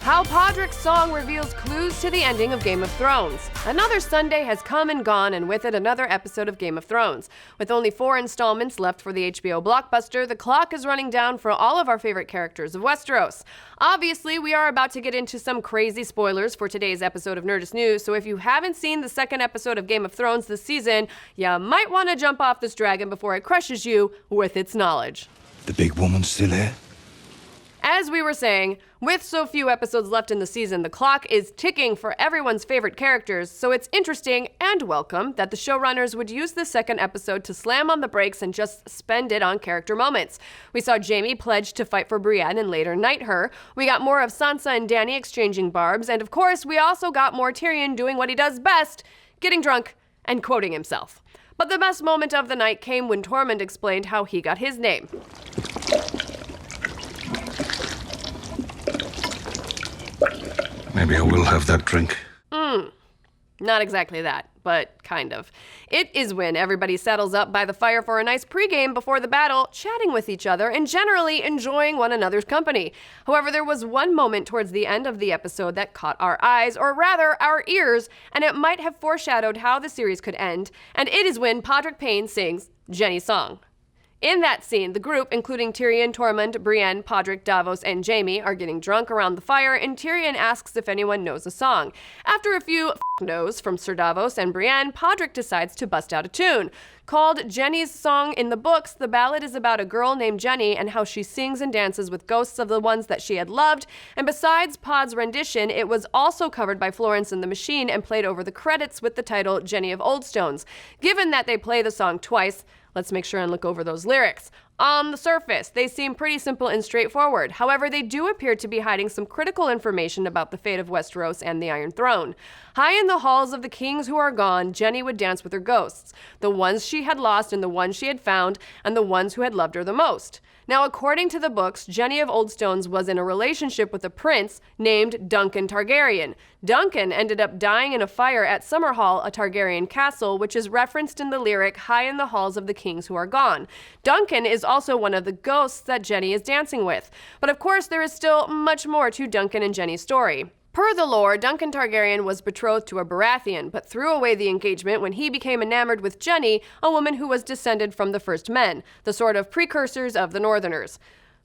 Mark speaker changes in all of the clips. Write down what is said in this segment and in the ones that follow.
Speaker 1: How Podrick's song reveals clues to the ending of Game of Thrones. Another Sunday has come and gone, and with it another episode of Game of Thrones. With only 4 installments left for the HBO blockbuster, the clock is running down for all of our favorite characters of Westeros. Obviously, we are about to get into some crazy spoilers for today's episode of Nerdist News, so if you haven't seen the second episode of Game of Thrones this season, you might want to jump off this dragon before it crushes you with its knowledge.
Speaker 2: The big woman's still here?
Speaker 1: As we were saying, with so few episodes left in the season, the clock is ticking for everyone's favorite characters, so it's interesting and welcome that the showrunners would use the second episode to slam on the brakes and just spend it on character moments. We saw Jaime pledge to fight for Brienne and later knight her. We got more of Sansa and Dany exchanging barbs, and of course, we also got more Tyrion doing what he does best, getting drunk and quoting himself. But the best moment of the night came when Tormund explained how he got his name.
Speaker 2: Maybe I will have that drink.
Speaker 1: Not exactly that, but kind of. It is when everybody settles up by the fire for a nice pregame before the battle, chatting with each other and generally enjoying one another's company. However, there was one moment towards the end of the episode that caught our eyes, or rather our ears, and it might have foreshadowed how the series could end, and it is when Podrick Payne sings Jenny's song. In that scene, the group, including Tyrion, Tormund, Brienne, Podrick, Davos, and Jaime, are getting drunk around the fire, and Tyrion asks if anyone knows a song. After a few no's from Sir Davos and Brienne, Podrick decides to bust out a tune. Called Jenny's Song in the books, the ballad is about a girl named Jenny and how she sings and dances with ghosts of the ones that she had loved, and besides Pod's rendition, it was also covered by Florence and the Machine and played over the credits with the title Jenny of Oldstones. Given that they play the song twice, let's make sure and look over those lyrics. On the surface, they seem pretty simple and straightforward. However, they do appear to be hiding some critical information about the fate of Westeros and the Iron Throne. High in the halls of the kings who are gone, Jenny would dance with her ghosts, the ones she had lost and the ones she had found, and the ones who had loved her the most. Now, according to the books, Jenny of Oldstones was in a relationship with a prince named Duncan Targaryen. Duncan ended up dying in a fire at Summerhall, a Targaryen castle, which is referenced in the lyric High in the Halls of the Kings Who Are Gone. Duncan is also one of the ghosts that Jenny is dancing with. But of course, there is still much more to Duncan and Jenny's story. Per the lore, Duncan Targaryen was betrothed to a Baratheon, but threw away the engagement when he became enamored with Jenny, a woman who was descended from the first men, the sort of precursors of the Northerners.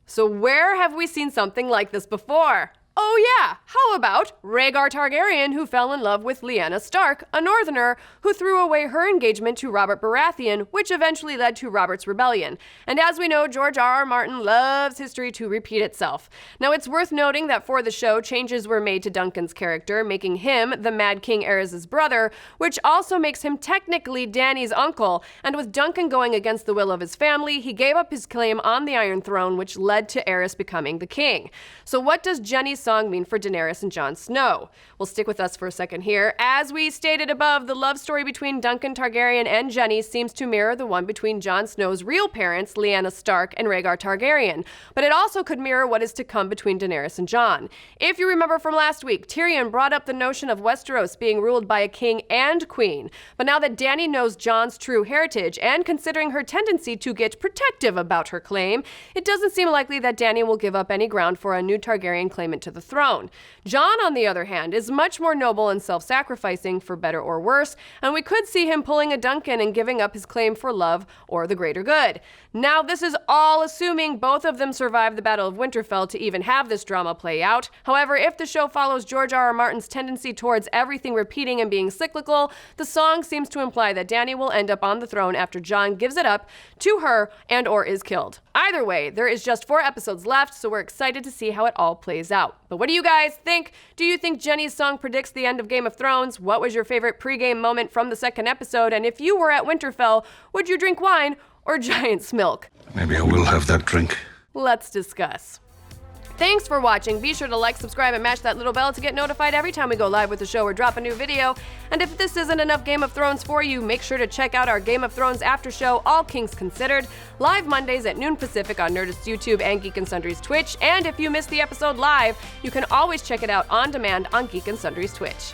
Speaker 1: So where have we seen something like this before? Oh yeah, how about Rhaegar Targaryen, who fell in love with Lyanna Stark, a Northerner, who threw away her engagement to Robert Baratheon, which eventually led to Robert's Rebellion. And as we know, George R.R. Martin loves history to repeat itself. Now, it's worth noting that for the show, changes were made to Duncan's character, making him the Mad King Aerys' brother, which also makes him technically Dany's uncle. And with Duncan going against the will of his family, he gave up his claim on the Iron Throne, which led to Aerys becoming the king. So what does Jenny's song mean for Daenerys and Jon Snow? Well, stick with us for a second here. As we stated above, the love story between Duncan Targaryen and Jenny seems to mirror the one between Jon Snow's real parents, Lyanna Stark and Rhaegar Targaryen, but it also could mirror what is to come between Daenerys and Jon. If you remember from last week, Tyrion brought up the notion of Westeros being ruled by a king and queen, but now that Dany knows Jon's true heritage, and considering her tendency to get protective about her claim, it doesn't seem likely that Dany will give up any ground for a new Targaryen claimant to the throne. Jon, on the other hand, is much more noble and self-sacrificing, for better or worse, and we could see him pulling a Duncan and giving up his claim for love or the greater good. Now, this is all assuming both of them survive the Battle of Winterfell to even have this drama play out. However, if the show follows George R.R. Martin's tendency towards everything repeating and being cyclical, the song seems to imply that Dany will end up on the throne after Jon gives it up to her and or is killed. Either way, there is just 4 episodes left, so we're excited to see how it all plays out. But what do you guys think? Do you think Jenny's song predicts the end of Game of Thrones? What was your favorite pregame moment from the second episode? And if you were at Winterfell, would you drink wine or Giant's milk?
Speaker 2: Maybe I will have that drink.
Speaker 1: Let's discuss. Thanks for watching. Be sure to like, subscribe, and mash that little bell to get notified every time we go live with the show or drop a new video. And if this isn't enough Game of Thrones for you, make sure to check out our Game of Thrones after show, All Kings Considered, live Mondays at noon Pacific on Nerdist's YouTube and Geek and Sundry's Twitch. And if you missed the episode live, you can always check it out on demand on Geek and Sundry's Twitch.